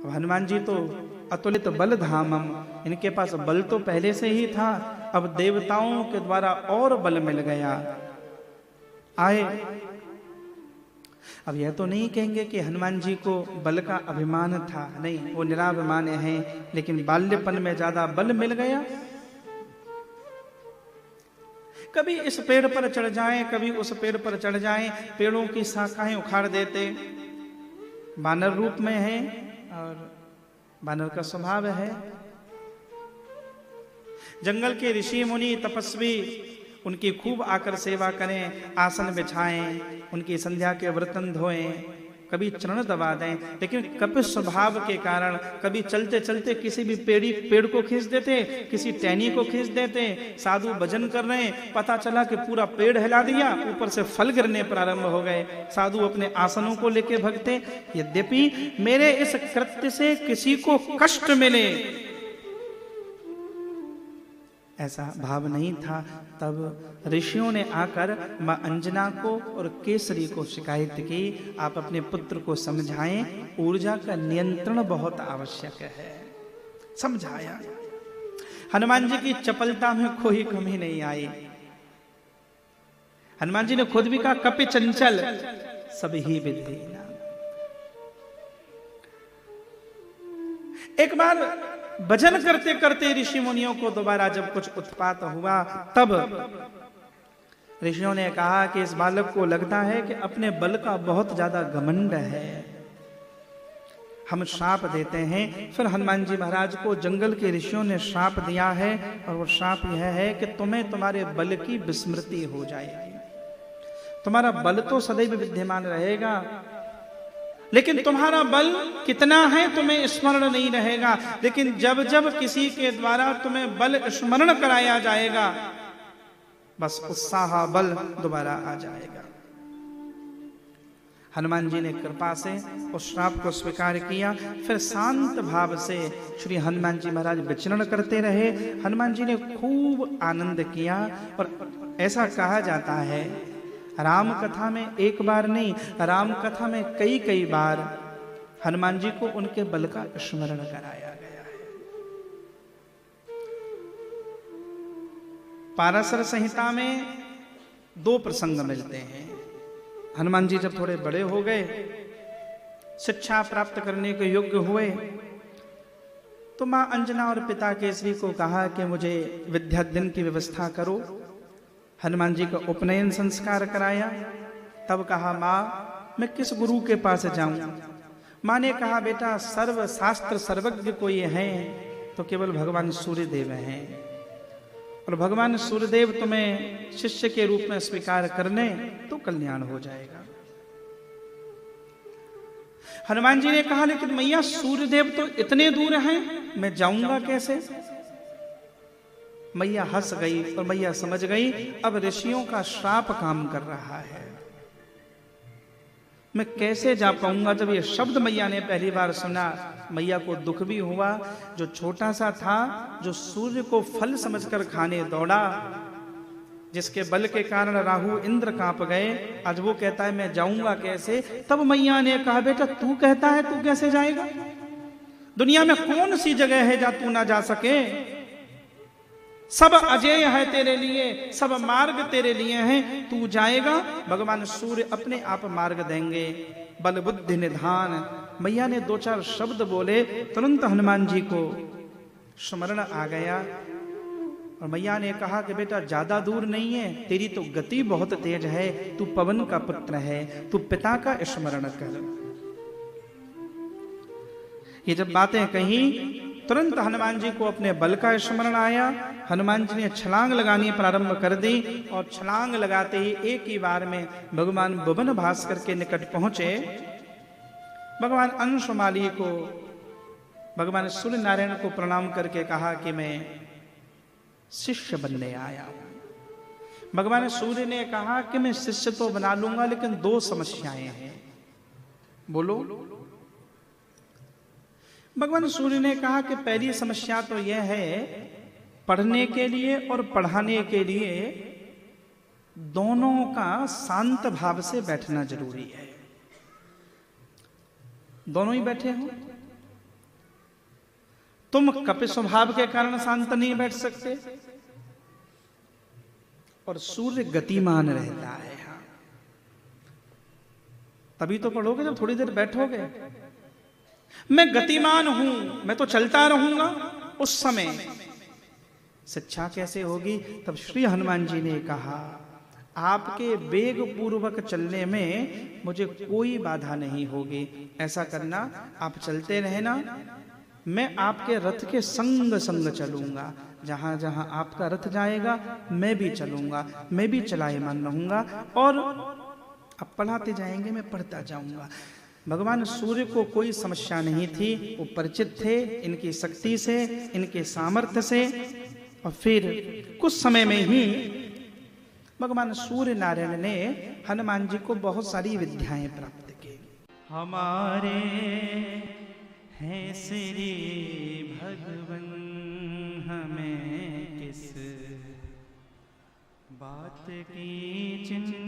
अब हनुमान जी तो अतुलित बल धामम, इनके पास बल तो पहले से ही था, अब देवताओं के द्वारा और बल मिल गया। आए, अब यह तो नहीं कहेंगे कि हनुमान जी को बल का अभिमान था, नहीं, वो निराभिमान्य हैं, लेकिन बाल्यपन में ज्यादा बल मिल गया। कभी इस पेड़ पर चढ़ जाएं, कभी उस पेड़ पर चढ़ जाएं, पेड़ों की शाखाएं उखाड़ देते। बानर रूप में है और बानर का स्वभाव है। जंगल के ऋषि मुनि तपस्वी उनकी खूब आकर सेवा करें, आसन बिछाएं, उनकी संध्या के बर्तन धोएं, कभी चरण दबा दें, लेकिन कपि स्वभाव के कारण कभी चलते चलते किसी भी पेड़ को खींच देते, किसी टहनी को खींच देते। साधु भजन कर रहे हैं, पता चला कि पूरा पेड़ हिला दिया, ऊपर से फल गिरने प्रारंभ हो गए। साधु अपने आसनों को लेके भगते। यद्यपि मेरे इस कृत्य से किसी को कष्ट मिले ऐसा भाव नहीं था, तब ऋषियों ने आकर मां अंजना को और केसरी को शिकायत की, आप अपने पुत्र को समझाएं, ऊर्जा का नियंत्रण बहुत आवश्यक है। समझाया। हनुमान जी की चपलता में कोई कमी नहीं आई। हनुमान जी ने खुद भी कहा, कपि चंचल सब ही विधि। एक बार भजन करते करते ऋषि मुनियों को दोबारा जब कुछ उत्पात हुआ, तब ऋषियों ने कहा कि इस बालक को लगता है कि अपने बल का बहुत ज्यादा घमंड है, हम श्राप देते हैं। फिर हनुमान जी महाराज को जंगल के ऋषियों ने श्राप दिया है, और वो श्राप यह है कि तुम्हें तुम्हारे बल की विस्मृति हो जाएगी। तुम्हारा बल तो सदैव विद्यमान रहेगा, लेकिन तुम्हारा बल कितना है तुम्हें स्मरण नहीं रहेगा। लेकिन जब जब किसी के द्वारा तुम्हें बल स्मरण कराया जाएगा, बस उत्साह बल दोबारा आ जाएगा। हनुमान जी ने कृपा से उस श्राप को स्वीकार किया। फिर शांत भाव से श्री हनुमान जी महाराज विचरण करते रहे। हनुमान जी ने खूब आनंद किया, और ऐसा कहा जाता है राम कथा में एक बार नहीं, राम कथा में कई कई बार हनुमान जी को उनके बल का स्मरण कराया गया है। पाराशर संहिता में 2 प्रसंग मिलते हैं। हनुमान जी जब थोड़े बड़े हो गए, शिक्षा प्राप्त करने के योग्य हुए, तो मां अंजना और पिता केसरी को कहा कि मुझे विद्याध्ययन की व्यवस्था करो। हनुमान जी का उपनयन संस्कार कराया। तब कहा, मां मैं किस गुरु के पास जाऊं? मां ने कहा, बेटा सर्व शास्त्र सर्वज्ञ कोई है तो केवल भगवान सूर्यदेव हैं, और भगवान सूर्यदेव तुम्हें शिष्य के रूप में स्वीकार करने तो कल्याण हो जाएगा। हनुमान जी ने कहा, लेकिन मैया सूर्यदेव तो इतने दूर हैं, मैं जाऊंगा कैसे? मैया हंस गई, और मैया समझ गई अब ऋषियों का श्राप काम कर रहा है, मैं कैसे जा पाऊंगा। जब ये शब्द मैया ने पहली बार सुना, मैया को दुख भी हुआ। जो छोटा सा था, जो सूर्य को फल समझकर खाने दौड़ा, जिसके बल के कारण राहु इंद्र कांप गए, आज वो कहता है मैं जाऊंगा कैसे। तब मैया ने कहा, बेटा तू कहता है तू कैसे जाएगा? दुनिया में कौन सी जगह है जहां तू ना जा सके? सब अजेय है तेरे लिए, सब मार्ग तेरे लिए हैं, तू जाएगा, भगवान सूर्य अपने आप मार्ग देंगे। बल बुद्धि निधान। मैया ने 2-4 शब्द बोले, तुरंत हनुमान जी को स्मरण आ गया, और मैया ने कहा कि बेटा ज्यादा दूर नहीं है, तेरी तो गति बहुत तेज है, तू पवन का पुत्र है, तू पिता का स्मरण कर। ये जब बातें कही, तुरंत हनुमान जी को अपने बल का स्मरण आया। हनुमान जी ने छलांग लगानी प्रारंभ कर दी, और छलांग लगाते ही एक ही बार में भगवान भुवन भास्कर के निकट पहुंचे। भगवान अंशुमाली को, भगवान सूर्य नारायण को प्रणाम करके कहा कि मैं शिष्य बनने आया। भगवान सूर्य ने कहा कि मैं शिष्य तो बना लूंगा, लेकिन 2 समस्याएं हैं। बोलो। भगवान सूर्य ने कहा कि पहली समस्या तो यह है, पढ़ने के लिए और पढ़ाने के लिए दोनों का शांत भाव से बैठना जरूरी है। दोनों ही बैठे हो, तुम कपि स्वभाव के कारण शांत नहीं बैठ सकते, और सूर्य गतिमान रहता है। तभी तो पढ़ोगे जब थोड़ी देर बैठोगे। मैं गतिमान हूं, मैं तो चलता रहूंगा, उस समय शिक्षा कैसे होगी? तब श्री हनुमान जी ने कहा, आपके वेग पूर्वक चलने में मुझे कोई बाधा नहीं होगी। ऐसा करना, आप चलते रहना, मैं आपके रथ के संग संग चलूंगा। जहां जहां आपका रथ जाएगा मैं भी चलूंगा, मैं भी चलायमान रहूंगा, और आप पढ़ाते जाएंगे मैं पढ़ता जाऊंगा। भगवान सूर्य को कोई समस्या नहीं थी, वो परिचित थे इनकी शक्ति से, इनके सामर्थ्य से। और फिर कुछ समय में ही भगवान सूर्य नारायण ने हनुमान जी को बहुत सारी विद्याएं प्राप्त की। हमारे हैं श्री भगवान, हमें किस बात की चिंता